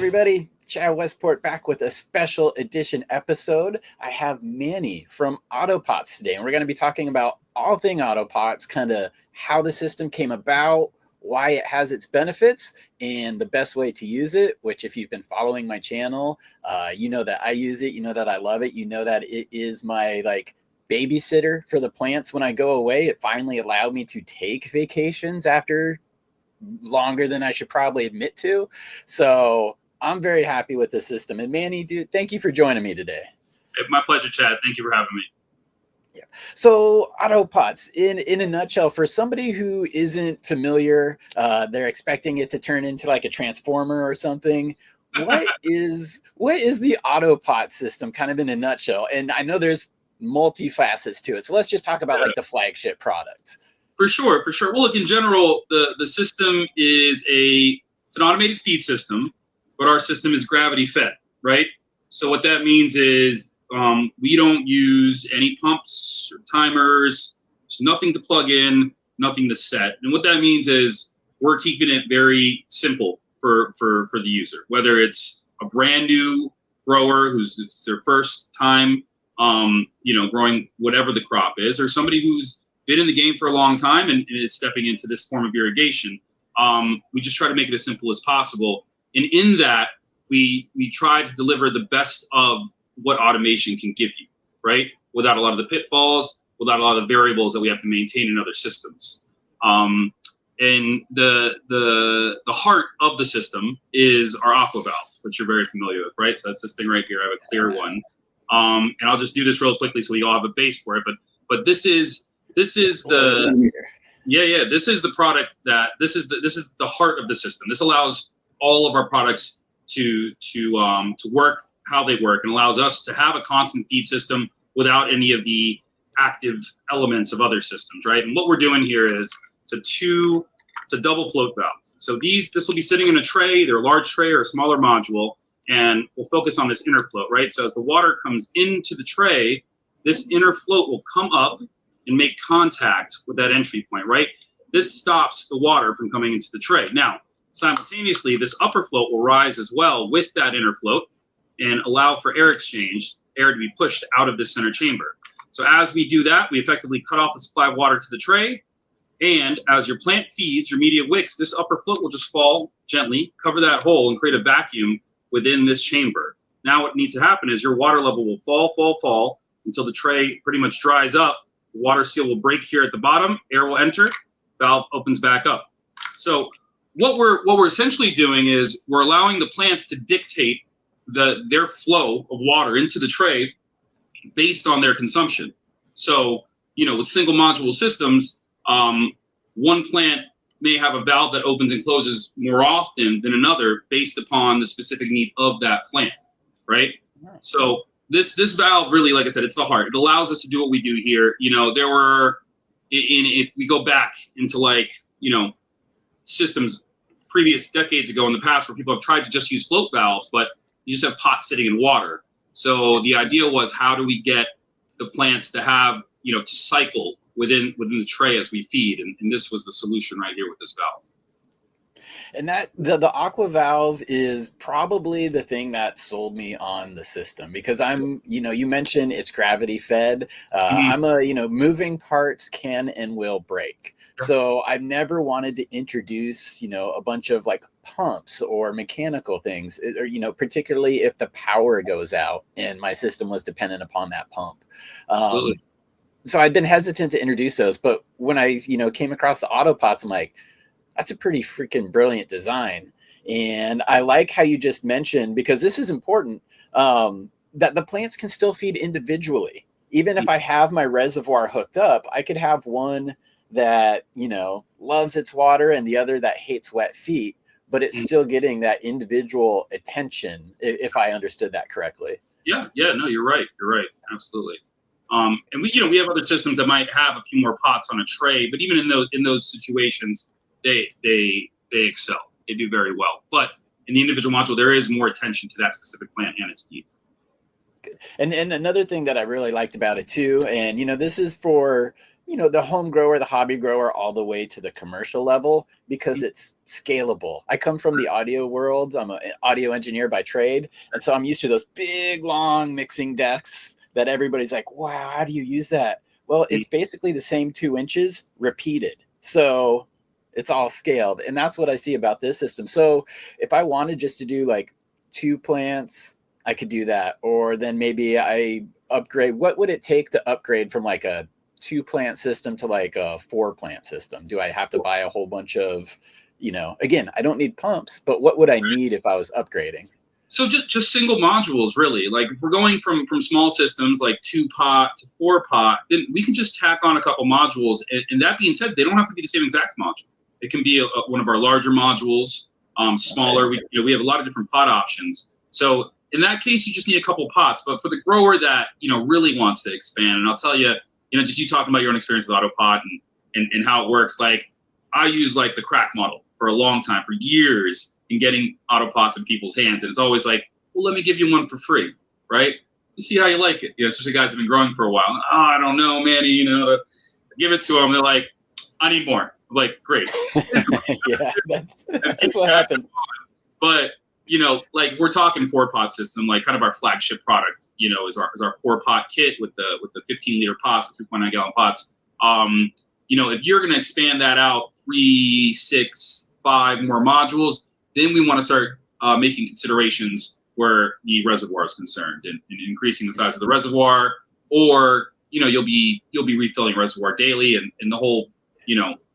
everybody. Chad Westport back with a special edition episode. I have Manny from AutoPots today, and we're going to be talking about all thing AutoPots, kind of how the system came about, why it has its benefits, and the best way to use it, which if you've been following my channel, you know that I use it, you know that I love it, you know that it is my babysitter for the plants when I go away. It finally allowed me to take vacations after longer than I should probably admit to. So I'm very happy with the system. And Manny, dude, thank you for joining me today. My pleasure, Chad. Thank you for having me. Yeah. So AutoPots, in a nutshell, for somebody who isn't familiar, they're expecting it to turn into like a transformer or something. What is the AutoPot system kind of in a nutshell? And I know there's multi-facets to it. So let's just talk about like the flagship product. For sure. Well, look, in general, the system is it's an automated feed system, but our system is gravity fed, right? So what that means is we don't use any pumps or timers. There's nothing to plug in, nothing to set. And what that means is we're keeping it very simple for the user, whether it's a brand new grower it's their first time, growing whatever the crop is, or somebody who's been in the game for a long time and is stepping into this form of irrigation. We just try to make it as simple as possible. And in that, we try to deliver the best of what automation can give you, right? Without a lot of the pitfalls, without a lot of the variables that we have to maintain in other systems. And the heart of the system is our aqua valve, which you're very familiar with, right? So that's this thing right here. I have a clear one. And I'll just do this real quickly so we all have a base for it. But this is the product this is the heart of the system. This allows all of our products to work how they work, and allows us to have a constant feed system without any of the active elements of other systems, right? And what we're doing here is it's a double float valve. So this will be sitting in a tray, either a large tray or a smaller module, and we'll focus on this inner float, right? So as the water comes into the tray, this inner float will come up and make contact with that entry point, right? This stops the water from coming into the tray. Now, simultaneously, this upper float will rise as well with that inner float and allow for air exchange, air to be pushed out of the center chamber. So as we do that, we effectively cut off the supply of water to the tray. And as your plant feeds, your media wicks, this upper float will just fall gently, cover that hole, and create a vacuum within this chamber. Now what needs to happen is your water level will fall until the tray pretty much dries up. The water seal will break here at the bottom, air will enter, valve opens back up. So what we're essentially doing is we're allowing the plants to dictate their flow of water into the tray based on their consumption. So, with single module systems, one plant may have a valve that opens and closes more often than another based upon the specific need of that plant, right? So this valve really, like I said, it's the heart. It allows us to do what we do here. There were, if we go back into systems previous decades ago in the past where people have tried to just use float valves, but you just have pots sitting in water. So the idea was, how do we get the plants to have, to cycle within the tray as we feed? And this was the solution right here with this valve. And that the aqua valve is probably the thing that sold me on the system, because you mentioned it's gravity fed. I'm moving parts can and will break. So I've never wanted to introduce, a bunch of pumps or mechanical things, or, particularly if the power goes out and my system was dependent upon that pump. Absolutely. So I've been hesitant to introduce those, but when I, came across the AutoPots, I'm like, that's a pretty freaking brilliant design. And I like how you just mentioned, because this is important, that the plants can still feed individually. Even if I have my reservoir hooked up, I could have one that, loves its water and the other that hates wet feet, but it's still getting that individual attention, if I understood that correctly. Yeah, no, you're right. Absolutely. And we have other systems that might have a few more pots on a tray, but even in those situations, they excel. They do very well. But in the individual module, there is more attention to that specific plant and its needs. Good. And another thing that I really liked about it too, and this is for the home grower, the hobby grower, all the way to the commercial level, because it's scalable. I come from the audio world. I'm an audio engineer by trade. And so I'm used to those big, long mixing desks that everybody's like, wow, how do you use that? Well, it's basically the same 2 inches repeated. So it's all scaled. And that's what I see about this system. So if I wanted just to do like 2 plants, I could do that. Or then maybe I upgrade. What would it take to upgrade from like a 2 plant system to like a 4 plant system? Do I have to buy a whole bunch of, again, I don't need pumps, but what would I need if I was upgrading? So just single modules, really. Like if we're going from small systems like 2-pot to 4-pot, then we can just tack on a couple modules. And that being said, they don't have to be the same exact module. It can be one of our larger modules, smaller. We have a lot of different pot options. So in that case, you just need a couple pots. But for the grower that really wants to expand, and I'll tell you, just you talking about your own experience with AutoPot and how it works. Like I use like the crack model for a long time, for years, in getting AutoPots in people's hands, and it's always like, well, let me give you one for free, right? You see how you like it, especially guys have been growing for a while. Oh, I don't know, Manny, give it to them. They're like, I need more. I'm like, great. Yeah, that's what happens. But like we're talking 4-pot system, like kind of our flagship product, is our 4-pot kit with the 15-liter pots, 3.9 gallon pots. If you're going to expand that out 3, 6, 5 more modules, then we want to start making considerations where the reservoir is concerned and increasing the size of the reservoir, or you'll be refilling reservoir daily, and the whole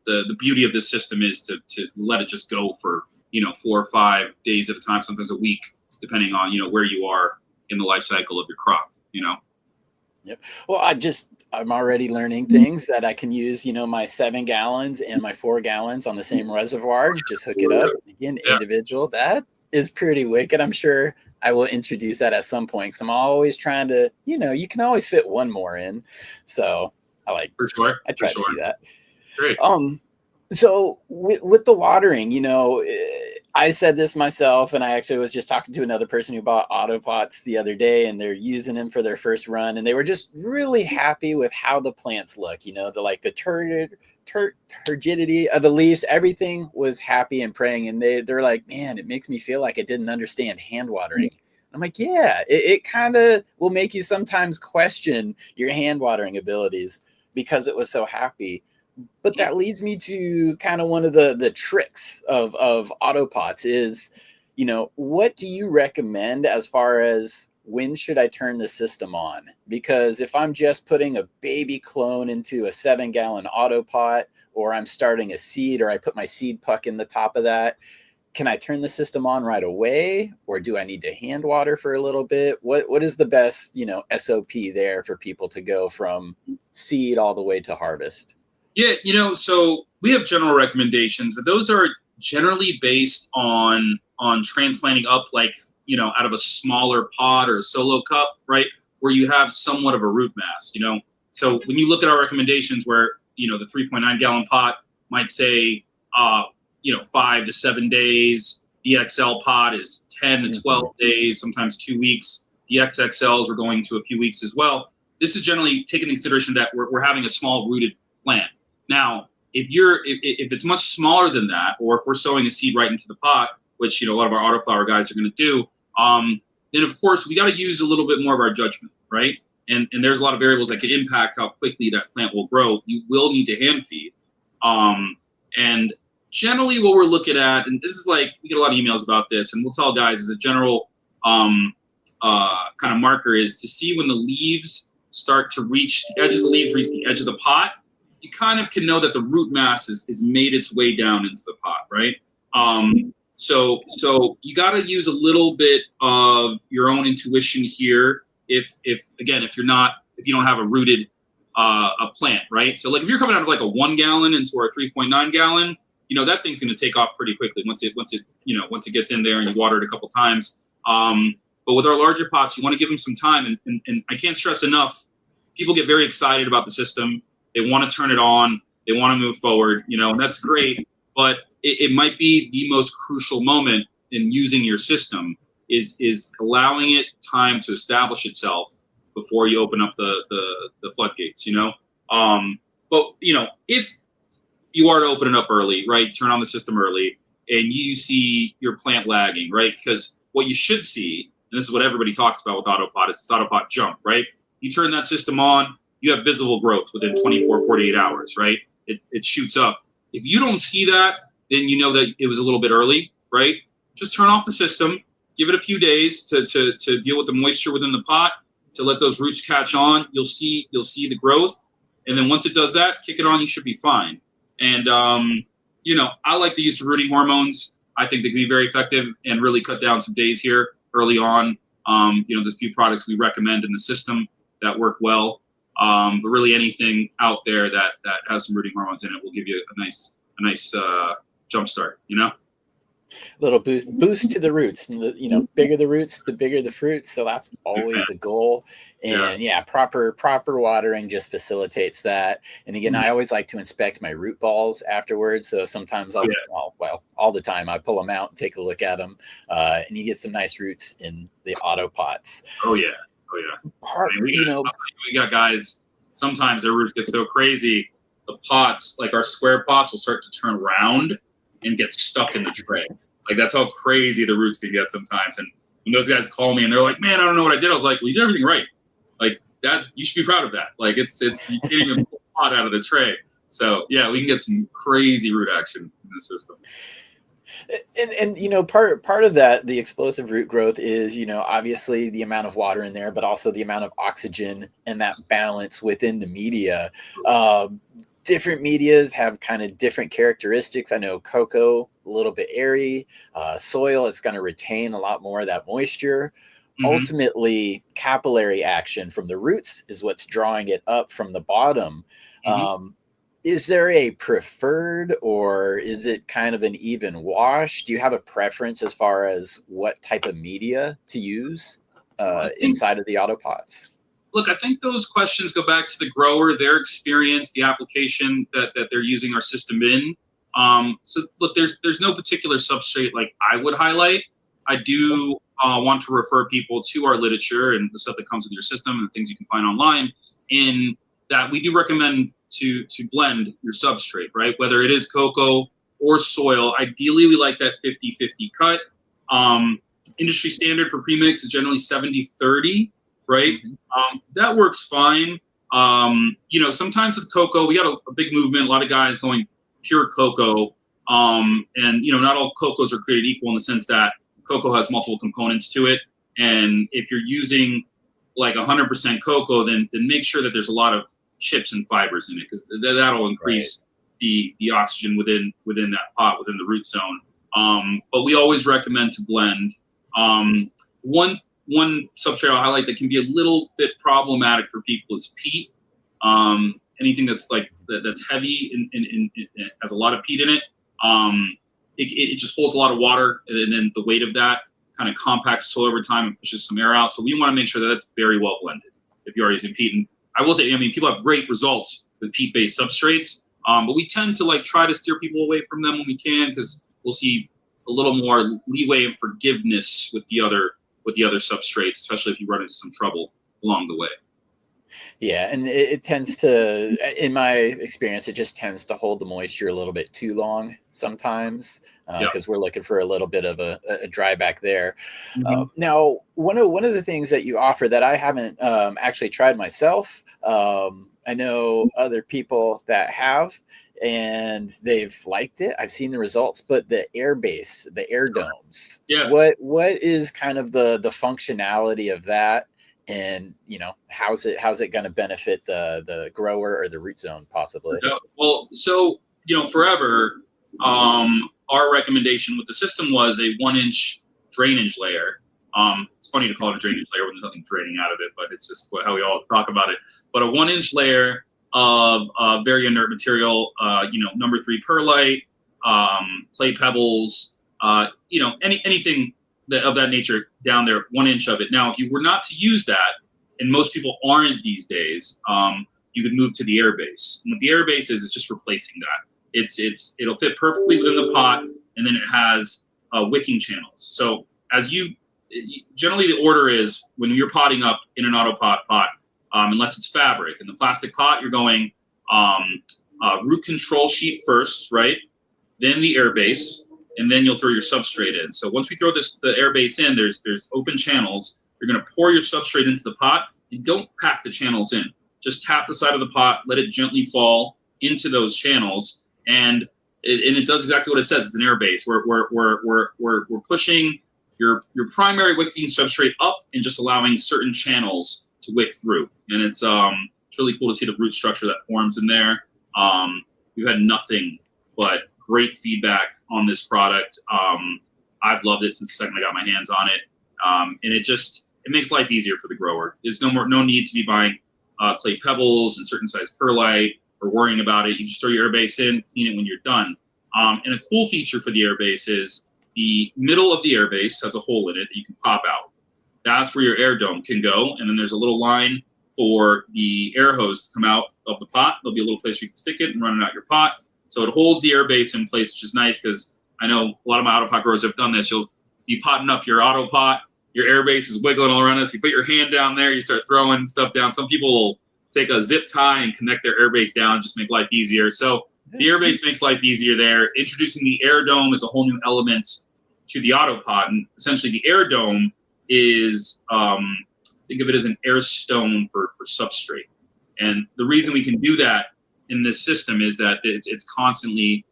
the beauty of this system is to let it just go for 4 or 5 days at a time, sometimes a week, depending on where you are in the life cycle of your crop. Yep. Well, I'm already learning things that I can use, my 7 gallons and my 4 gallons on the same reservoir. Just hook it up. Again, individual. That is pretty wicked. I'm sure I will introduce that at some point, because I'm always trying to, you can always fit one more in. So I for sure. I try to do that. Great. So with the watering, I said this myself, and I actually was just talking to another person who bought AutoPots the other day, and they're using them for their first run, and they were just really happy with how the plants look. The turgidity of the leaves, everything was happy and praying, and they're like, man, it makes me feel like I didn't understand hand watering. I'm like, yeah, it kind of will make you sometimes question your hand watering abilities because it was so happy. But that leads me to kind of one of the tricks of AutoPots is, what do you recommend as far as when should I turn the system on? Because if I'm just putting a baby clone into a 7-gallon AutoPot, or I'm starting a seed, or I put my seed puck in the top of that, can I turn the system on right away, or do I need to hand water for a little bit? What is the best, SOP there for people to go from seed all the way to harvest? Yeah, so we have general recommendations, but those are generally based on transplanting up, like, out of a smaller pot or a solo cup, right, where you have somewhat of a root mass, So when you look at our recommendations where, the 3.9 gallon pot might say, 5 to 7 days, the XL pot is 10 to 12 days, sometimes 2 weeks. The XXLs are going to a few weeks as well. This is generally taking into consideration that we're having a small rooted plant. Now, if it's much smaller than that, or if we're sowing a seed right into the pot, which a lot of our autoflower guys are going to do, then of course we got to use a little bit more of our judgment, right? And there's a lot of variables that could impact how quickly that plant will grow. You will need to hand feed, and generally what we're looking at, and this is like, we get a lot of emails about this, and we'll tell guys as a general kind of marker is to see when the leaves start to reach the edge of the leaves, reach the edge of the pot. You kind of can know that the root mass is made its way down into the pot, right? So you got to use a little bit of your own intuition here. If you don't have a rooted a plant, right? So like if you're coming out of like a 1 gallon into our 3.9 gallon, that thing's going to take off pretty quickly once it gets in there and you water it a couple times. But with our larger pots, you want to give them some time, and I can't stress enough. People get very excited about the system. They want to turn it on. They want to move forward, and that's great. But it might be the most crucial moment in using your system is allowing it time to establish itself before you open up the floodgates, But but if you are to open it up early, right, turn on the system early, and you see your plant lagging, right, because what you should see, and this is what everybody talks about with AutoPot, is this AutoPot jump, right? You turn that system on, you have visible growth within 24, 48 hours, right? It shoots up. If you don't see that, then you know that it was a little bit early, right? Just turn off the system, give it a few days to deal with the moisture within the pot, to let those roots catch on. You'll see the growth, and then once it does that, kick it on, you should be fine. And I like the use of rooting hormones. I think they can be very effective and really cut down some days here early on. There's a few products we recommend in the system that work well, but really anything out there that has some rooting hormones in it will give you a nice jump start. Little boost to the roots, and bigger the roots, the bigger the fruits. So that's always a goal. And proper watering just facilitates that. And again, I always like to inspect my root balls afterwards. So sometimes all the time I pull them out and take a look at them, and you get some nice roots in the AutoPots. Oh yeah. We got guys, sometimes their roots get so crazy, the pots, like our square pots, will start to turn round and get stuck in the tray. Like, that's how crazy the roots can get sometimes. And when those guys call me and they're like, "Man, I don't know what I did," I was like, "Well, you did everything right. Like, that, you should be proud of that. Like, it's you can't even pull the pot out of the tray." So yeah, we can get some crazy root action in the system. And part of that, the explosive root growth is, obviously the amount of water in there, but also the amount of oxygen and that balance within the media. Different medias have kind of different characteristics. I know coco, a little bit airy. Soil, it's going to retain a lot more of that moisture. Mm-hmm. Ultimately, capillary action from the roots is what's drawing it up from the bottom. Mm-hmm. Is there a preferred, or is it kind of an even wash? Do you have a preference as far as what type of media to use inside of the AutoPots? Look, I think those questions go back to the grower, their experience, the application that they're using our system in. So look, there's no particular substrate like I would highlight. I do want to refer people to our literature and the stuff that comes with your system and the things you can find online. In that, we do recommend to blend your substrate, right? Whether it is coco or soil, ideally we like that 50-50 cut. Industry standard for premix is generally 70-30. Right? Mm-hmm. That works fine. Sometimes with cocoa, we got a big movement, a lot of guys going pure cocoa. And, not all cocos are created equal in the sense that cocoa has multiple components to it. And if you're using like 100% cocoa, then make sure that there's a lot of chips and fibers in it, because that'll increase the oxygen within that pot, within the root zone. But we always recommend to blend. One substrate I'll highlight that can be a little bit problematic for people is peat. Anything that's like that's heavy and has a lot of peat in it, it just holds a lot of water, and then the weight of that kind of compacts soil over time and pushes some air out. So we want to make sure that that's very well blended if you are using peat. And I will say, people have great results with peat-based substrates, but we tend to try to steer people away from them when we can, because we'll see a little more leeway and forgiveness with the other substrates, especially if you run into some trouble along the way. Yeah, and it tends to, in my experience, it just tends to hold the moisture a little bit too long sometimes, because we're looking for a little bit of a dry back there. Mm-hmm. Now, one of the things that you offer that I haven't actually tried myself, I know other people that have, and they've liked it. I've seen the results, but the air base, the air domes, what is kind of the functionality of that? And how's it going to benefit the grower or the root zone possibly? Well, so forever, our recommendation with the system was a 1-inch drainage layer. It's funny to call it a drainage layer when there's nothing draining out of it, but it's just how we all talk about it. But a 1-inch layer of very inert material, number 3 perlite, clay pebbles, anything of that nature down there, 1 inch of it. Now, if you were not to use that, and most people aren't these days, you could move to the air base. And what the air base is just replacing that. It'll fit perfectly within the pot, and then it has wicking channels. So generally the order is, when you're potting up in an AutoPot pot, unless it's fabric. In the plastic pot, you're going root control sheet first, right? Then the air base, and then you'll throw your substrate in. So once we throw the air base in, there's open channels. You're going to pour your substrate into the pot, and don't pack the channels in. Just tap the side of the pot, let it gently fall into those channels, and it does exactly what it says. It's an air base. We're pushing your primary wick feeding substrate up and just allowing certain channels to wick through. And it's really cool to see the root structure that forms in there. We've had nothing but great feedback on this product. I've loved it since the second I got my hands on it. And it makes life easier for the grower. There's no need to be buying clay pebbles and certain size perlite or worrying about it. You just throw your air base in, clean it when you're done. And a cool feature for the air base is the middle of the air base has a hole in it that you can pop out. That's where your air dome can go. And then there's a little line for the air hose to come out of the pot. There'll be a little place where you can stick it and run it out your pot. So it holds the air base in place, which is nice because I know a lot of my AutoPot growers have done this. You'll be potting up your AutoPot, your air base is wiggling all around us. You put your hand down there, you start throwing stuff down. Some people will take a zip tie and connect their air base down and just make life easier. So the air base makes life easier there. Introducing the air dome is a whole new element to the AutoPot. And essentially the air dome is, think of it as an air stone for substrate. And the reason we can do that in this system is that it's constantly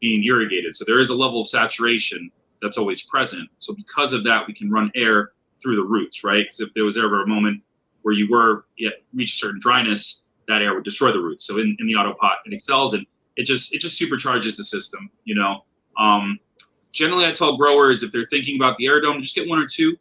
being irrigated. So there is a level of saturation that's always present. So because of that, we can run air through the roots, right? Because if there was ever a moment where you reach a certain dryness, that air would destroy the roots. So in the AutoPot, it excels, and it just supercharges the system, you know. Generally, I tell growers if they're thinking about the air dome, just get one or two,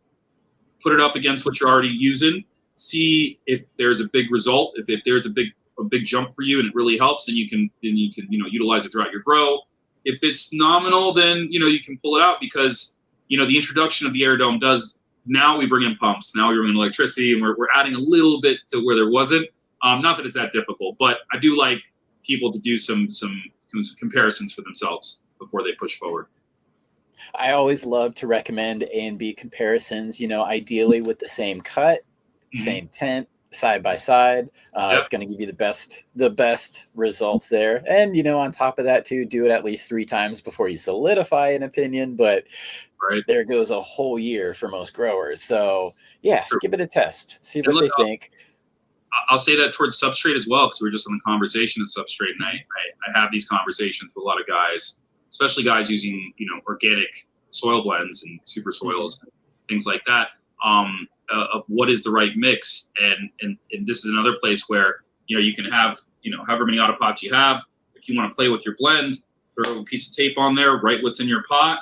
put it up against what you're already using, see if there's a big result. If there's a big jump for you and it really helps, then you can utilize it throughout your grow. If it's nominal, then you can pull it out because the introduction of the air dome does. Now we bring in pumps. Now we bring in electricity, and we're adding a little bit to where there wasn't. Not that it's that difficult, but I do like people to do some comparisons for themselves before they push forward. I always love to recommend A and B comparisons, ideally with the same cut, same tent, side by side. It's going to give you the best results there. And, on top of that too, do it at least 3 times before you solidify an opinion. But there goes a whole year for most growers. So yeah, give it a test, see what they think. I'll say that towards substrate as well, because we were just on the conversation of substrate, and I have these conversations with a lot of guys, especially guys using organic soil blends and super soils and things like that, of what is the right mix. And this is another place where you can have however many AutoPots you have. If you want to play with your blend, throw a piece of tape on there, write what's in your pot,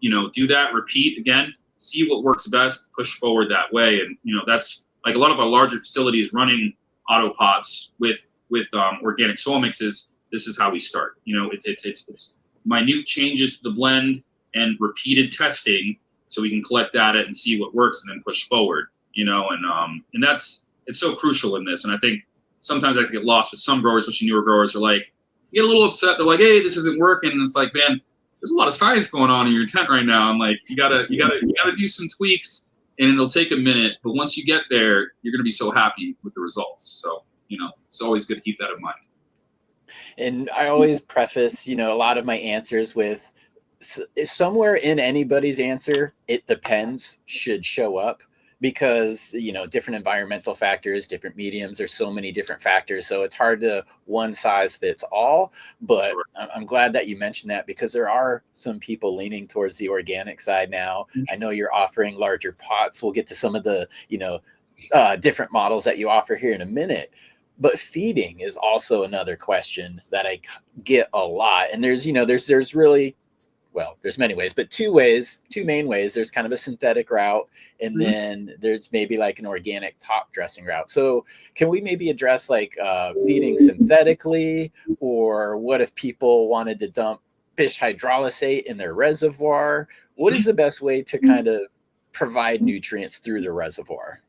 do that, repeat again, see what works best, push forward that way. And that's like a lot of our larger facilities running AutoPots with organic soil mixes. This is how we start. It's minute changes to the blend and repeated testing, so we can collect data and see what works and then push forward. And it's so crucial in this. And I think sometimes I get lost with some growers, especially newer growers, are like, you get a little upset. They're like, hey, this isn't working. And it's like, man, there's a lot of science going on in your tent right now. I'm like, you gotta do some tweaks, and it'll take a minute. But once you get there, you're gonna be so happy with the results. So it's always good to keep that in mind. And I always preface, a lot of my answers with somewhere in anybody's answer, it depends, should show up, because, different environmental factors, different mediums, there's so many different factors. So it's hard to one size fits all, but sure. I'm glad that you mentioned that, because there are some people leaning towards the organic side now. I know you're offering larger pots. We'll get to some of the, different models that you offer here in a minute. But feeding is also another question that I get a lot. And there's really, well, there's many ways, but two main ways. There's kind of a synthetic route, and then there's maybe like an organic top dressing route. So can we maybe address like feeding synthetically, or what if people wanted to dump fish hydrolysate in their reservoir? What is the best way to kind of provide nutrients through the reservoir?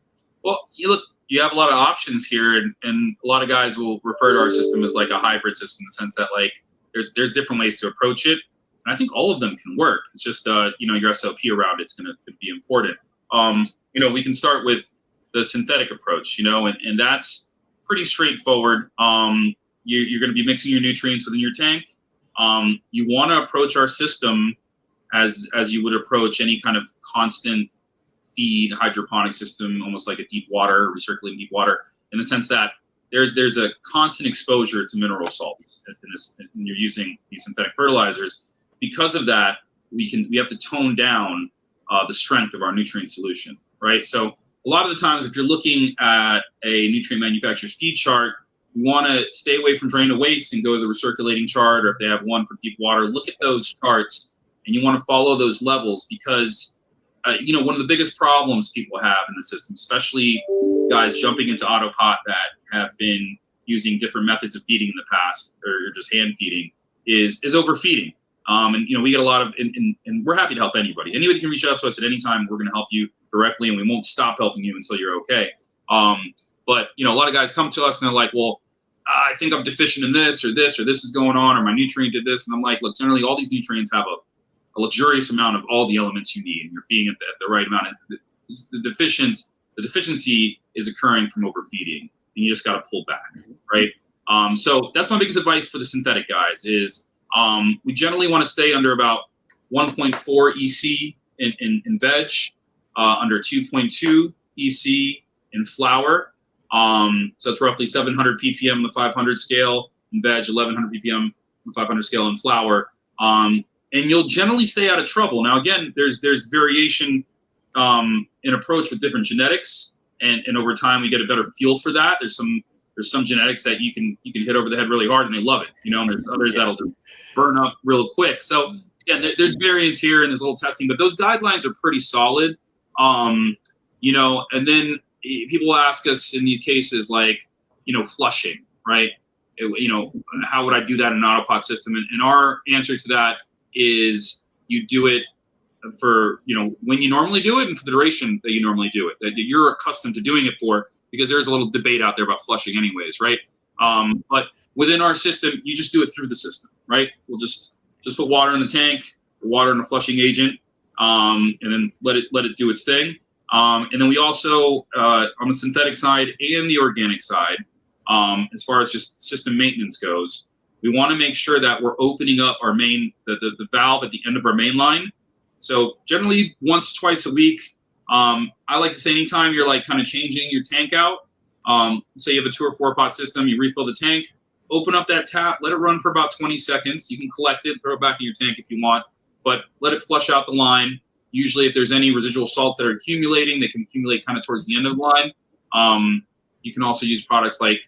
Well, you have a lot of options here, and a lot of guys will refer to our system as like a hybrid system, in the sense that like there's different ways to approach it. And I think all of them can work. It's just, your SOP around it's going to be important. We can start with the synthetic approach, and that's pretty straightforward. you're going to be mixing your nutrients within your tank. You want to approach our system as you would approach any kind of constant feed hydroponic system, almost like a deep water, recirculating deep water, in the sense that there's a constant exposure to mineral salts when you're using these synthetic fertilizers. Because of that, we have to tone down the strength of our nutrient solution, right? So a lot of the times, if you're looking at a nutrient manufacturer's feed chart, you want to stay away from drain to waste and go to the recirculating chart, or if they have one for deep water, look at those charts, and you want to follow those levels, because one of the biggest problems people have in the system, especially guys jumping into AutoPot that have been using different methods of feeding in the past, or just hand feeding, is overfeeding. And we get a lot of, and we're happy to help anybody. Anybody can reach out to us at any time. We're going to help you directly, and we won't stop helping you until you're okay. But a lot of guys come to us and they're like, well, I think I'm deficient in this, or this is going on, or my nutrient did this. And I'm like, look, generally all these nutrients have a luxurious amount of all the elements you need, and you're feeding it the right amount. The deficiency is occurring from overfeeding, and you just got to pull back, right? So that's my biggest advice for the synthetic guys is we generally want to stay under about 1.4 EC in veg, under 2.2 EC in flour. So it's roughly 700 ppm on the 500 scale in veg, 1100 ppm on the 500 scale in flour. And you'll generally stay out of trouble. Now, again, there's variation in approach with different genetics, and over time we get a better feel for that. There's some genetics that you can hit over the head really hard and they love it, and there's others that'll just burn up real quick. So again, there's variance here and there's a little testing, but those guidelines are pretty solid. And then people ask us in these cases, like, flushing, right? How would I do that in an AutoPot system? And our answer to that is you do it for, when you normally do it and for the duration that you normally do it, that you're accustomed to doing it for, because there's a little debate out there about flushing anyways, right? But within our system, you just do it through the system, right? We'll just put water in the tank, water in a flushing agent, and then let it do its thing. And then we also, on the synthetic side and the organic side, as far as just system maintenance goes, we want to make sure that we're opening up our the valve at the end of our main line. So generally once, twice a week. I like to say anytime you're like kind of changing your tank out, say you have a 2 or 4 pot system, you refill the tank, open up that tap, let it run for about 20 seconds. You can collect it, throw it back in your tank if you want, but let it flush out the line. Usually if there's any residual salts that are accumulating, they can accumulate kind of towards the end of the line. You can also use products like,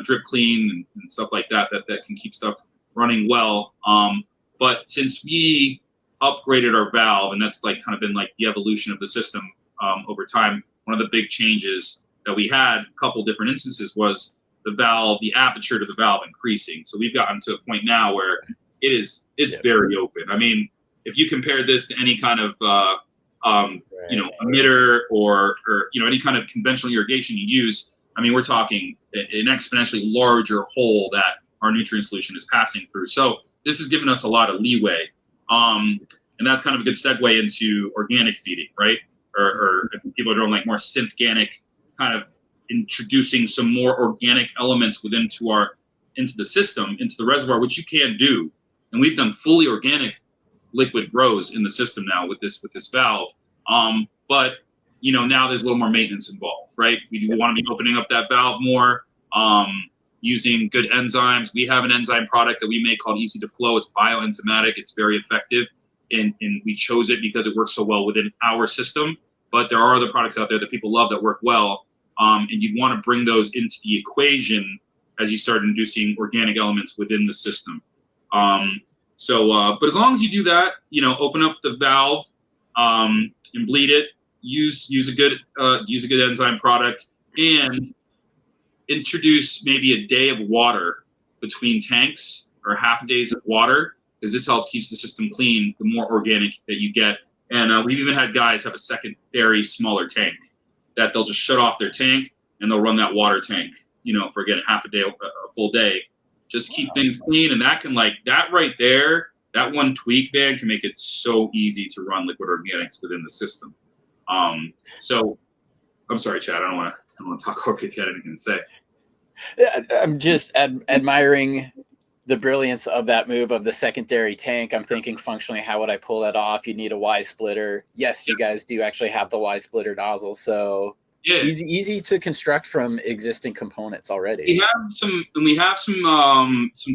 Drip Clean and stuff like that can keep stuff running well. But since we upgraded our valve, and that's like kind of been like the evolution of the system over time, one of the big changes that we had, a couple different instances, was the aperture to the valve increasing. So we've gotten to a point now where it's very open. I mean, if you compare this to any kind of emitter or any kind of conventional irrigation you use, I mean, we're talking an exponentially larger hole that our nutrient solution is passing through. So this has given us a lot of leeway. And that's kind of a good segue into organic feeding, right? Or if people are doing like more synthganic, kind of introducing some more organic elements into the system, into the reservoir, which you can do. And we've done fully organic liquid grows in the system now with this valve. But now there's a little more maintenance involved, right? We want to be opening up that valve more, using good enzymes. We have an enzyme product that we make called Easy to Flow. It's bioenzymatic. It's very effective. And we chose it because it works so well within our system. But there are other products out there that people love that work well. And you'd want to bring those into the equation as you start introducing organic elements within the system. But as long as you do that, open up the valve and bleed it, use a good enzyme product, and introduce maybe a day of water between tanks, or half days of water, because this helps keeps the system clean the more organic that you get. And we've even had guys have a secondary smaller tank that they'll just shut off their tank and they'll run that water tank, for again half a day, a full day, just keep things clean. And that can, like, that right there, that one tweak, man, can make it so easy to run liquid organics within the system. So I'm sorry, Chad, I don't want to talk over you if you had anything to say. I'm just admiring the brilliance of that move of the secondary tank. I'm thinking functionally, how would I pull that off? You need a Y splitter. Yes, you guys do actually have the Y splitter nozzle, so Yeah. easy to construct from existing components already. We have some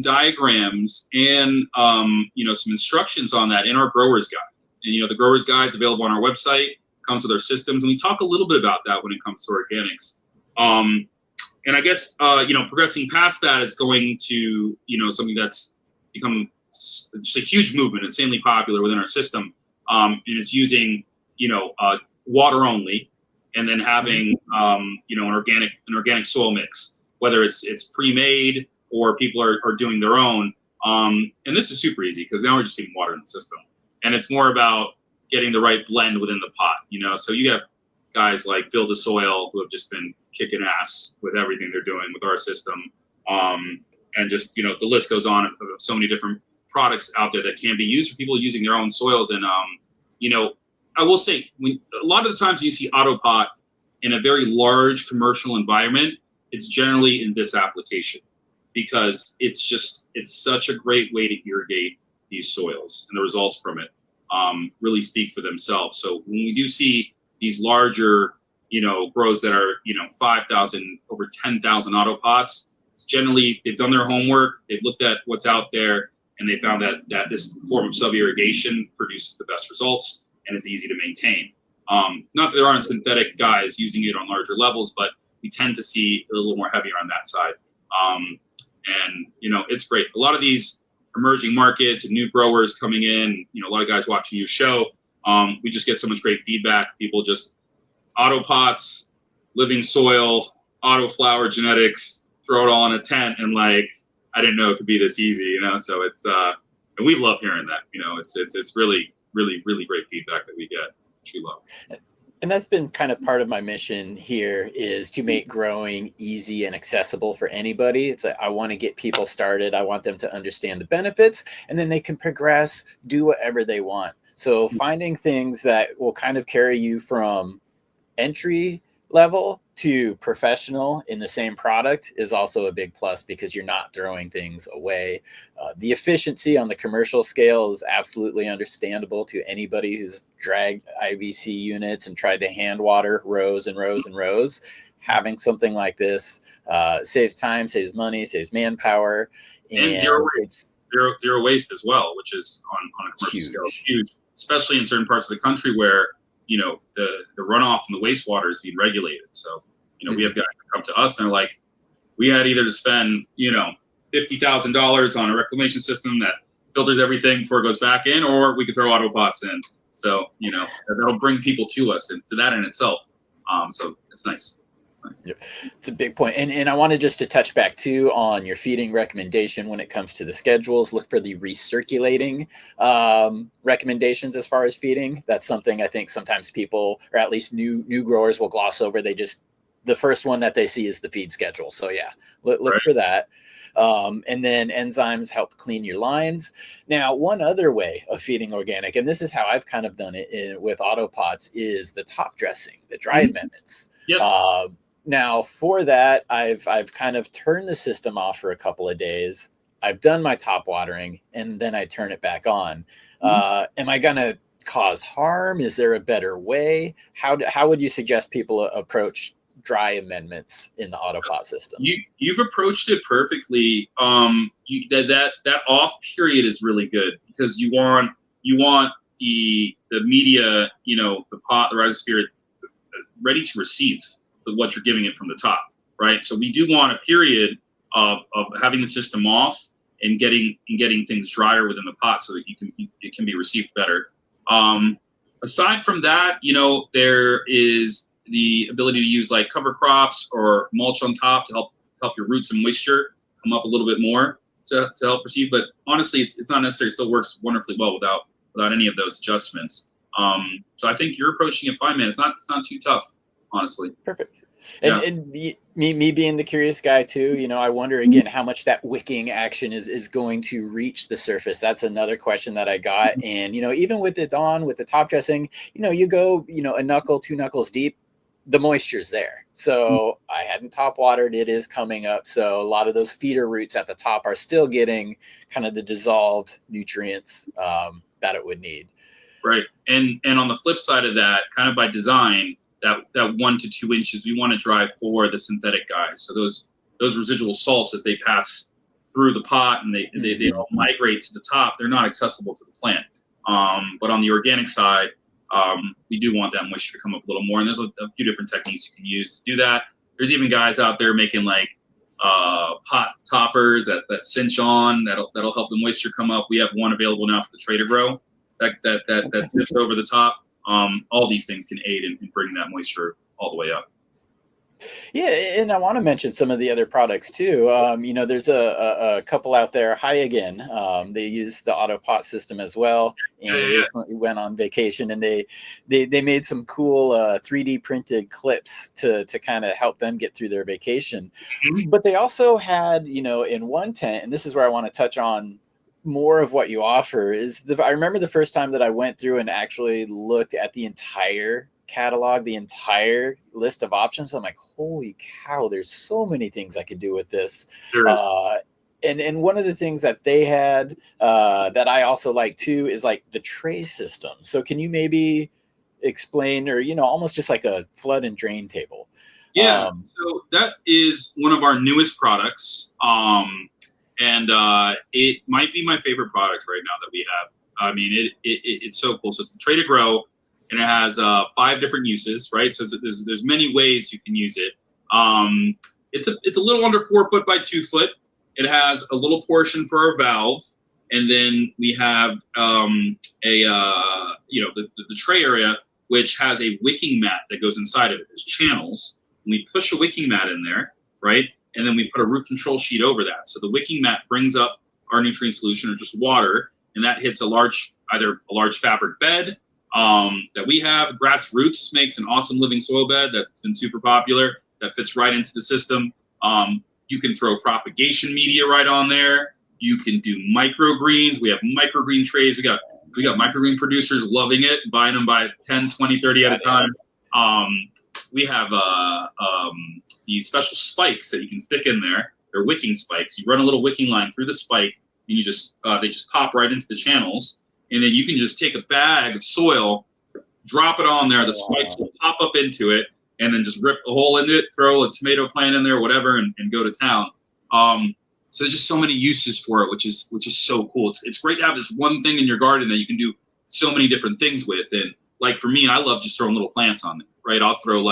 diagrams and some instructions on that in our growers guide. And the growers guide is available on our website. Comes with our systems, and we talk a little bit about that when it comes to organics. And I guess progressing past that is going to something that's become just a huge movement, insanely popular within our system, and it's using water only, and then having an organic soil mix, whether it's pre-made or people are doing their own. And this is super easy because now we're just putting water in the system, and it's more about getting the right blend within the pot. So you have guys like Build the Soil who have just been kicking ass with everything they're doing with our system, and just the list goes on of so many different products out there that can be used for people using their own soils. And I will say, a lot of the times you see AutoPot in a very large commercial environment, it's generally in this application because it's such a great way to irrigate these soils, and the results from it really speak for themselves. So when we do see these larger, grows that are, 5,000, over 10,000 AutoPots, it's generally they've done their homework, they've looked at what's out there, and they found that this form of sub-irrigation produces the best results and is easy to maintain. Not that there aren't synthetic guys using it on larger levels, but we tend to see a little more heavier on that side. And it's great. A lot of these emerging markets and new growers coming in, a lot of guys watching your show, we just get so much great feedback. People just AutoPots, living soil, autoflower genetics, throw it all in a tent, and I didn't know it could be this easy, So it's and we love hearing that. It's really, really, really great feedback that we get, which we love. And that's been kind of part of my mission here, is to make growing easy and accessible for anybody. It's I want to get people started. I want them to understand the benefits, and then they can progress, do whatever they want. So finding things that will kind of carry you from entry level to professional in the same product is also a big plus, because you're not throwing things away. The efficiency on the commercial scale is absolutely understandable to anybody who's dragged IBC units and tried to hand water rows and rows and rows. Having something like this saves time, saves money, saves manpower, and zero waste as well, which is on a commercial scale huge, especially in certain parts of the country where the runoff and the wastewater is being regulated. So we have guys that come to us and they're like, we had either to spend $50,000 on a reclamation system that filters everything before it goes back in, or we could throw AutoPots in. So that'll bring people to us, and to that in itself. So it's nice. Yep. It's a big point. And I wanted just to touch back too on your feeding recommendation when it comes to the schedules. Look for the recirculating recommendations as far as feeding. That's something I think sometimes people, or at least new growers, will gloss over. The first one that they see is the feed schedule. So yeah, look for that. And then enzymes help clean your lines. Now, one other way of feeding organic, and this is how I've kind of done it with AutoPots, is the top dressing, the dry amendments. Yes. Now, for that, I've kind of turned the system off for a couple of days. I've done my top watering, and then I turn it back on. Am I going to cause harm? Is there a better way? How would you suggest people approach dry amendments in the AutoPot system? You've approached it perfectly. That off period is really good, because you want the media, the pot, the rhizosphere, ready to receive what you're giving it from the top, right? So we do want a period of having the system off and getting things drier within the pot, so that it can be received better. Aside from that, there is the ability to use like cover crops or mulch on top to help your roots and moisture come up a little bit more to help receive. But honestly, it's not necessary. It still works wonderfully well without any of those adjustments. So I think you're approaching it fine, man. It's not too tough, honestly. Perfect. And me being the curious guy too, I wonder again how much that wicking action is going to reach the surface. That's another question that I got. And even with it on, with the top dressing, you go, a knuckle, 2 knuckles deep, the moisture's there. So I hadn't top watered. It is coming up. So a lot of those feeder roots at the top are still getting kind of the dissolved nutrients that it would need. Right. And on the flip side of that, kind of by design, that 1 to 2 inches, we want to drive for the synthetic guys. So those residual salts, as they pass through the pot and they all migrate to the top, they're not accessible to the plant. But on the organic side, we do want that moisture to come up a little more. And there's a few different techniques you can use to do that. There's even guys out there making like pot toppers that cinch on, that'll help the moisture come up. We have one available now for the tray to grow that zips over the top. All these things can aid in bringing that moisture all the way up. Yeah, and I want to mention some of the other products too. There's a couple out there, Hi Again. They use the AutoPot system as well, and they recently went on vacation, and they made some cool 3D printed clips to kind of help them get through their vacation. Mm-hmm. But they also had, in one tent, and this is where I want to touch on more of what you offer, is I remember the first time that I went through and actually looked at the entire catalog, the entire list of options. I'm like, holy cow, there's so many things I could do with this. And one of the things that they had that I also like too is like the tray system. So can you maybe explain, or almost just like a flood and drain table? Yeah, so that is one of our newest products, and it might be my favorite product right now that we have. I mean, it's so cool. So it's the tray to grow. And it has 5 different uses, right? So there's many ways you can use it. It's a little under 4 foot by 2 foot. It has a little portion for our valve, and then we have the tray area, which has a wicking mat that goes inside of it. There's channels, and we push a wicking mat in there, right? And then we put a root control sheet over that. So the wicking mat brings up our nutrient solution or just water, and that hits either a large fabric bed that we have. Grassroots makes an awesome living soil bed that's been super popular, that fits right into the system. You can throw propagation media right on there. You can do microgreens. We have microgreen trays. We got microgreen producers loving it, buying them by 10, 20, 30 at a time. We have these special spikes that you can stick in there. They're wicking spikes. You run a little wicking line through the spike, and they just pop right into the channels. And then you can just take a bag of soil, drop it on there. The spikes will pop up into it, and then just rip a hole in it, throw a tomato plant in there, whatever, and go to town. So there's just so many uses for it, which is so cool. It's great to have this one thing in your garden that you can do so many different things with. And like for me, I love just throwing little plants on it, right? I'll throw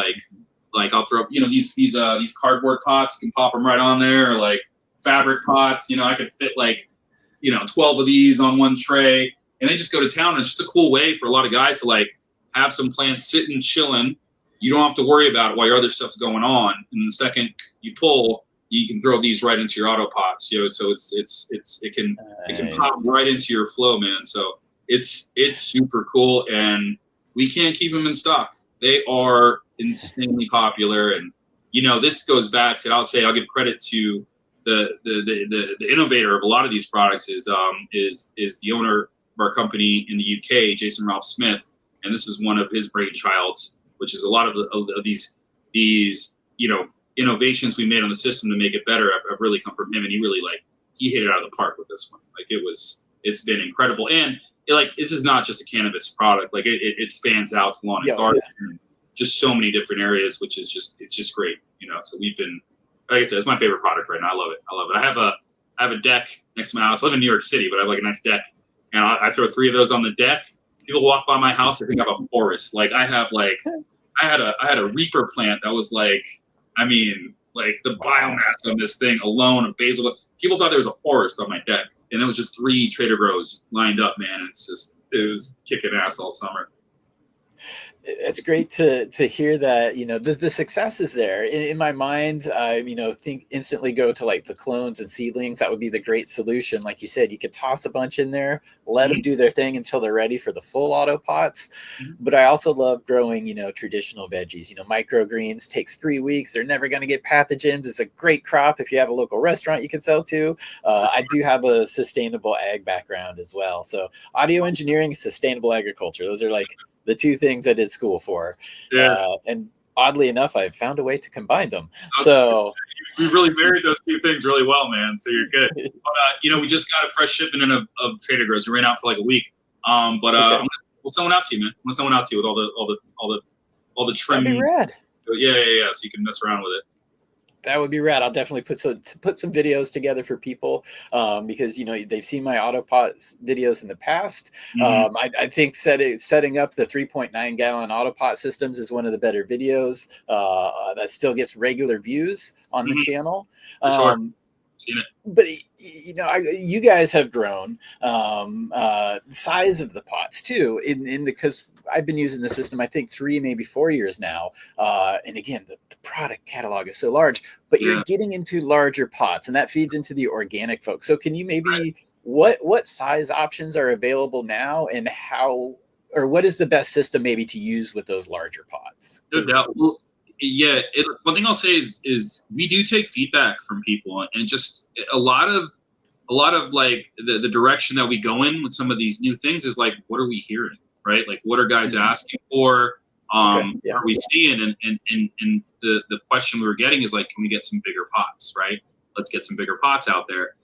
these cardboard pots. You can pop them right on there, or like fabric pots. I could fit 12 of these on one tray. And they just go to town. And it's just a cool way for a lot of guys to have some plants sitting, chilling. You don't have to worry about it while your other stuff's going on. And the second you pull, you can throw these right into your AutoPots. So it can pop right into your flow, man. So it's super cool, and we can't keep them in stock. They are insanely popular, and this goes back to, I'll give credit to the innovator of a lot of these products is the owner our company in the UK, Jason Ralph Smith, and this is one of his brainchilds, which is a lot of these innovations we made on the system to make it better have really come from him, and he hit it out of the park with this one. It's been incredible, and this is not just a cannabis product. It spans out to lawn and garden, and just so many different areas, which is just great. So we've been, like I said, it's my favorite product right now. I love it. I have a deck next to my house. I live in New York City, but I have a nice deck. And I throw 3 of those on the deck. People walk by my house, they think I have a forest. I had a Reaper plant that was the biomass on this thing alone of basil. People thought there was a forest on my deck, and it was just 3 Trader Grows lined up, man. It was kicking ass all summer. It's great to hear that, the success is there. In my mind, I think instantly go to the clones and seedlings. That would be the great solution. Like you said, you could toss a bunch in there, let them do their thing until they're ready for the full AutoPots. But I also love growing, traditional veggies. Microgreens takes 3 weeks. They're never going to get pathogens. It's a great crop if you have a local restaurant you can sell to. I do have a sustainable ag background as well. So audio engineering, sustainable agriculture. Those are the 2 things I did school for. And oddly enough, I've found a way to combine them. So we really married those two things really well, man. So you're good. But, we just got a fresh shipment in of Trader Joe's. We ran out for like a week. But okay. we'll send one out to you, man. We'll send one out to you with all the trim. That'd be rad. Yeah. So you can mess around with it. That would be rad. I'll definitely put some videos together for people because they've seen my AutoPot videos in the past. Mm-hmm. I think setting up the 3.9 gallon AutoPot systems is one of the better videos that still gets regular views on the channel. For sure. Seen it. But you guys have grown the size of the pots too, because I've been using the system, I think 3, maybe 4 years now. And again, the product catalog is so large, but you're getting into larger pots, and that feeds into the organic folks. So can you maybe, what size options are available now, and how, or what is the best system maybe to use with those larger pots? One thing I'll say is we do take feedback from people, and just a lot of like the direction that we go in with some of these new things is like, what are we hearing? Right? Like, what are guys asking for? What are we seeing? And the question we were getting is like, can we get some bigger pots? Right? Let's get some bigger pots out there.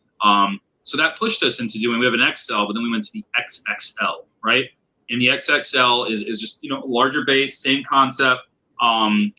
So that pushed us into doing, we have an XL, but then we went to the XXL, right? And the XXL is just, a larger base, same concept. And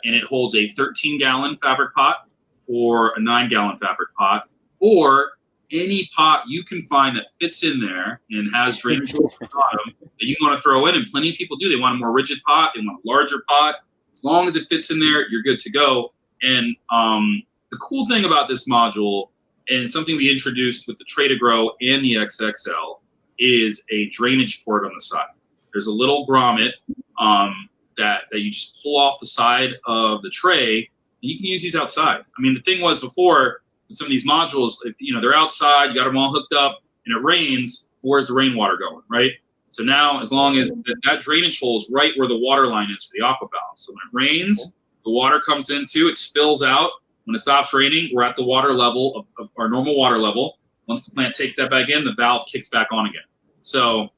it holds a 13-gallon fabric pot or a 9-gallon fabric pot, or any pot you can find that fits in there and has drainage holes at the bottom that you want to throw in. And plenty of people do. They want a more rigid pot. They want a larger pot. As long as it fits in there, you're good to go. And the cool thing about this module, and something we introduced with the Tray to Grow and the XXL, is a drainage port on the side. There's a little grommet that you just pull off the side of the tray, and you can use these outside. I mean, the thing was before, some of these modules, they're outside, you got them all hooked up, and it rains, where's the rainwater going, right? So now, as long as that drainage hole is right where the water line is for the aqua valve. So when it rains, the water comes into, it spills out. When it stops raining, we're at the water level of our normal water level. Once the plant takes that back in, the valve kicks back on again. So,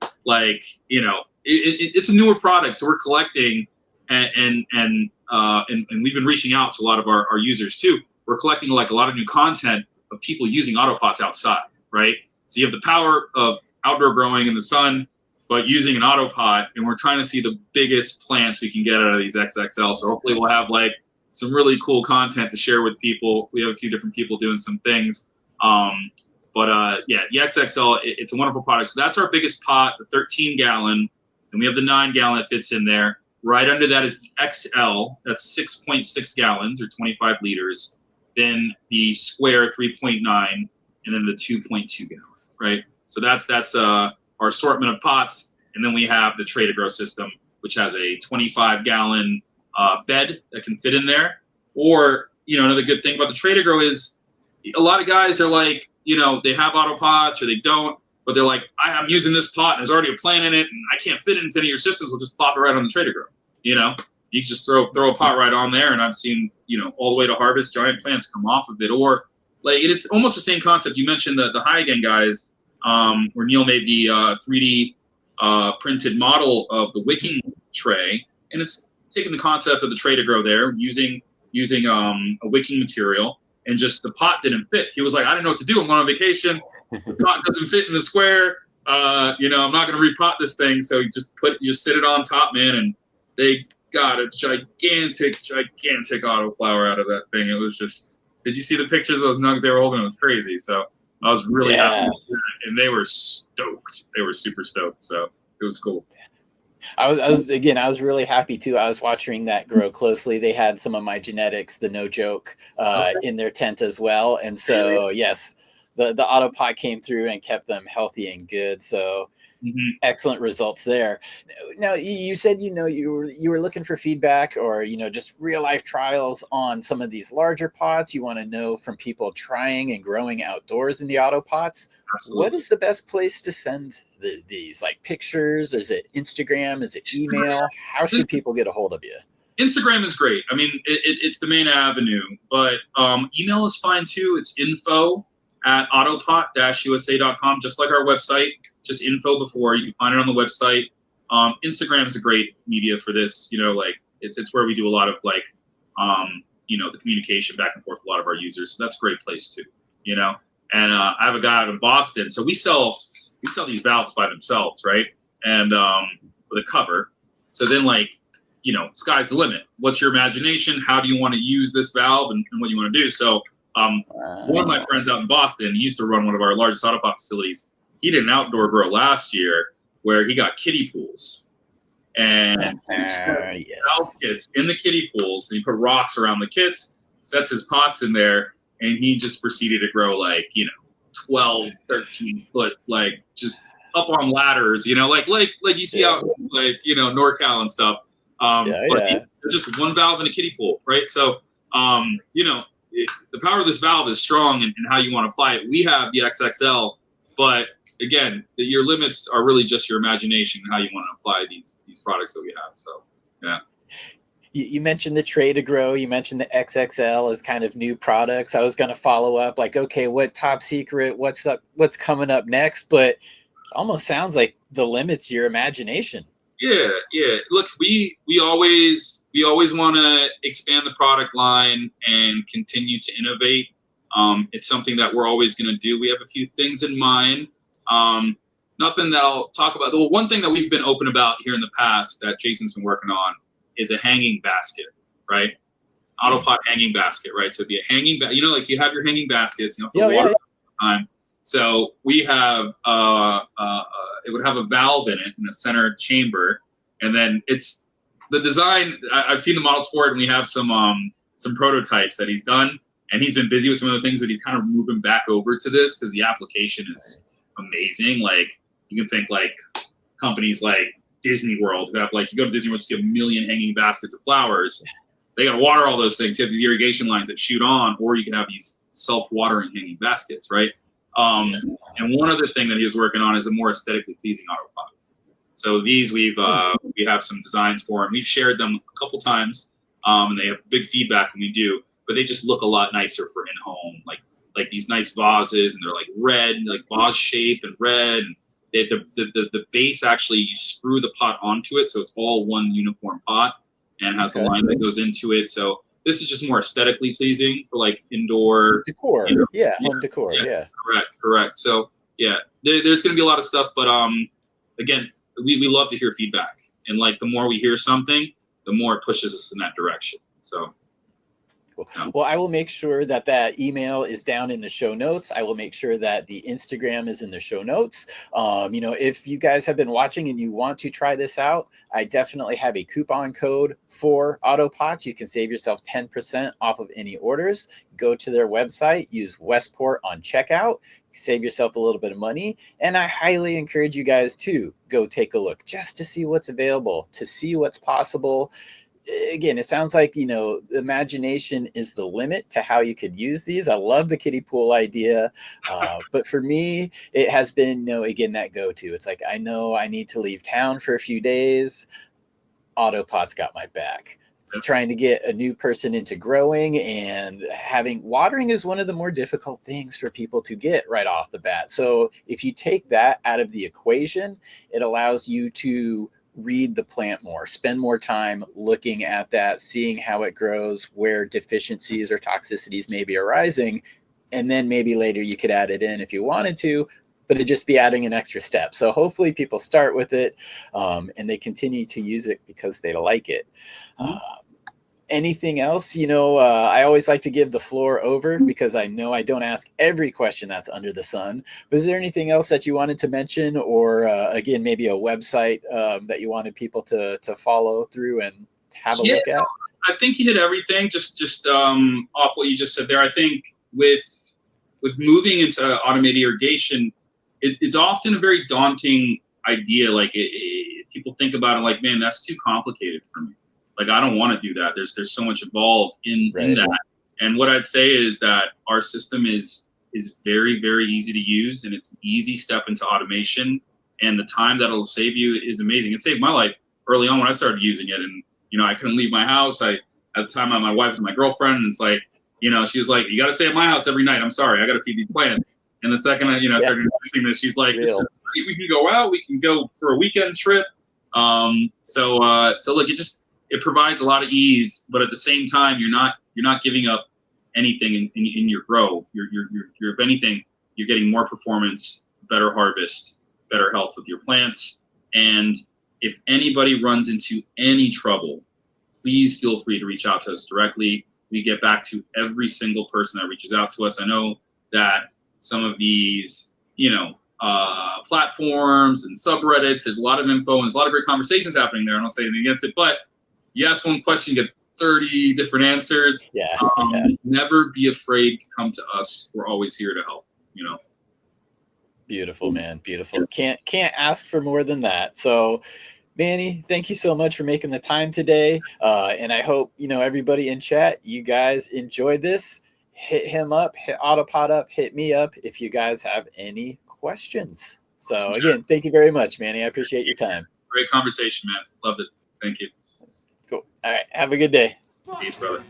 it's a newer product, so we're collecting, and we've been reaching out to a lot of our users too. We're collecting like a lot of new content of people using AutoPots outside, right? So you have the power of outdoor growing in the sun, but using an AutoPot, and we're trying to see the biggest plants we can get out of these XXL. So hopefully we'll have like some really cool content to share with people. We have a few different people doing some things. The XXL, it's a wonderful product. So that's our biggest pot, the 13-gallon, and we have the 9-gallon that fits in there. Right under that is the XL, that's 6.6 gallons or 25 liters. Then the square 3.9, and then the 2.2 gallon, right? So that's our assortment of pots. And then we have the Tray to Grow system, which has a 25-gallon bed that can fit in there. Or, another good thing about the Tray to Grow is a lot of guys are like, they have AutoPots or they don't, but they're like, I'm using this pot and there's already a plant in it and I can't fit it into any of your systems. We'll just plop it right on the Tray to Grow. You can just throw a pot right on there, and I've seen, all the way to harvest giant plants come off of it. Or like it's almost the same concept. You mentioned the High Again guys, where Neil made the 3D printed model of the wicking tray, and it's taking the concept of the Tray to Grow there, using a wicking material, and just the pot didn't fit. He was like, I didn't know what to do. I'm going on vacation. The pot doesn't fit in the square. I'm not going to repot this thing. So you just sit it on top, man, and they got a gigantic autoflower out of that thing. It was just, did you see the pictures of those nugs they were holding? It was crazy. So I was really happy with that, and they were stoked. They were super stoked. So it was cool. I was really happy too. I was watching that grow closely. They had some of my genetics, the No Joke, in their tent as well. And so, yes, the AutoPot came through and kept them healthy and good. So excellent results there. Now, you said, you were looking for feedback or, just real life trials on some of these larger pots. You want to know from people trying and growing outdoors in the AutoPots. Absolutely. What is the best place to send these, like pictures? Is it Instagram? Is it email? How should people get a hold of you? Instagram is great. I mean, it's the main avenue, but email is fine too. It's info@autopot-usa.com, just like our website, just info before. You can find it on the website. Instagram is a great media for this. It's where we do a lot of like, the communication back and forth with a lot of our users. So that's a great place too, And I have a guy out in Boston. So we sell these valves by themselves, right? And with a cover. So then sky's the limit. What's your imagination? How do you want to use this valve and what do you want to do? So one of my friends out in Boston, he used to run one of our largest AutoPot facilities. He did an outdoor grow last year where he got kiddie pools. And he set valve kits in the kiddie pools, and he put rocks around the kits, sets his pots in there, and he just proceeded to grow 12, 13 foot, just up on ladders, like you see out NorCal and stuff. It's just one valve in a kiddie pool, right? So, the power of this valve is strong in how you want to apply it. We have the XXL, but again, your limits are really just your imagination and how you want to apply these products that we have. So, yeah. You mentioned the tray to grow. You mentioned the XXL as kind of new products. I was going to follow up okay, what top secret, what's coming up next? But it almost sounds like the limit's your imagination. Yeah. Look, we always want to expand the product line and continue to innovate. It's something that we're always going to do. We have a few things in mind. Nothing that I'll talk about. The one thing that we've been open about here in the past that Jason's been working on is a hanging basket, right? It's AutoPot hanging basket, right? So it'd be a hanging you have your hanging baskets, water all the time. So we have it would have a valve in it in a center chamber, and then it's the design. I've seen the models for it, and we have some prototypes that he's done, and he's been busy with some other things that he's kind of moving back over to this because the application is amazing. You can think companies like Disney World who have you go to Disney World, you see a million hanging baskets of flowers. They got to water all those things. You have these irrigation lines that shoot on, or you can have these self-watering hanging baskets, right? And one other thing that he was working on is a more aesthetically pleasing AutoPot. So these we have some designs for, and we've shared them a couple times, and they have big feedback when we do. But they just look a lot nicer for in-home, like these nice vases, and they're red, vase shape and red. And the base actually, you screw the pot onto it, so it's all one uniform pot, and has the line that goes into it. So this is just more aesthetically pleasing for indoor decor. Home decor. Yeah. Correct. So there's going to be a lot of stuff, but again, we love to hear feedback, and the more we hear something, the more it pushes us in that direction. So. Cool. Well, I will make sure that email is down in the show notes. I will make sure that the Instagram is in the show notes. If you guys have been watching and you want to try this out, I definitely have a coupon code for AutoPots. You can save yourself 10% off of any orders. Go to their website, use Westport on checkout, save yourself a little bit of money. And I highly encourage you guys to go take a look just to see what's available, to see what's possible. Again, it sounds like, the imagination is the limit to how you could use these. I love the kiddie pool idea. But for me, it has been, again, that go-to. It's I know I need to leave town for a few days. AutoPot's got my back. Trying to get a new person into growing and watering is one of the more difficult things for people to get right off the bat. So if you take that out of the equation, it allows you to read the plant more, spend more time looking at that, seeing how it grows, where deficiencies or toxicities may be arising. And then maybe later you could add it in if you wanted to, but it'd just be adding an extra step. So hopefully people start with it and they continue to use it because they like it. Anything else? I always like to give the floor over because I know I don't ask every question that's under the sun. But is there anything else that you wanted to mention, or again, maybe a website that you wanted people to follow through and have a look at? I think you hit everything. Just off what you just said there. I think with moving into automated irrigation, it's often a very daunting idea. People think about it man, that's too complicated for me. I don't want to do that. There's so much involved in that. And what I'd say is that our system is very, very easy to use, and it's an easy step into automation. And the time that it'll save you is amazing. It saved my life early on when I started using it. And, I couldn't leave my house. At the time, my wife was my girlfriend, and it's she was like, you got to stay at my house every night. I'm sorry, I got to feed these plants. And the second I started noticing this, she's like, this is great. We can go out. We can go for a weekend trip. So look, it provides a lot of ease, but at the same time, you're not giving up anything in your grow. You're if anything, you're getting more performance, better harvest, better health with your plants. And if anybody runs into any trouble, please feel free to reach out to us directly. We get back to every single person that reaches out to us. I know that some of these, platforms and subreddits, there's a lot of info and there's a lot of great conversations happening there. I don't say anything against it, but you ask one question, you get 30 different answers. Yeah. Never be afraid to come to us. We're always here to help, Beautiful, man. Beautiful. Can't ask for more than that. So, Manny, thank you so much for making the time today. And I hope, everybody in chat, you guys enjoyed this. Hit him up, hit AutoPot up, hit me up if you guys have any questions. So again, thank you very much, Manny. I appreciate your time. Great conversation, man. Loved it. Thank you. Cool. All right. Have a good day. Peace, brother.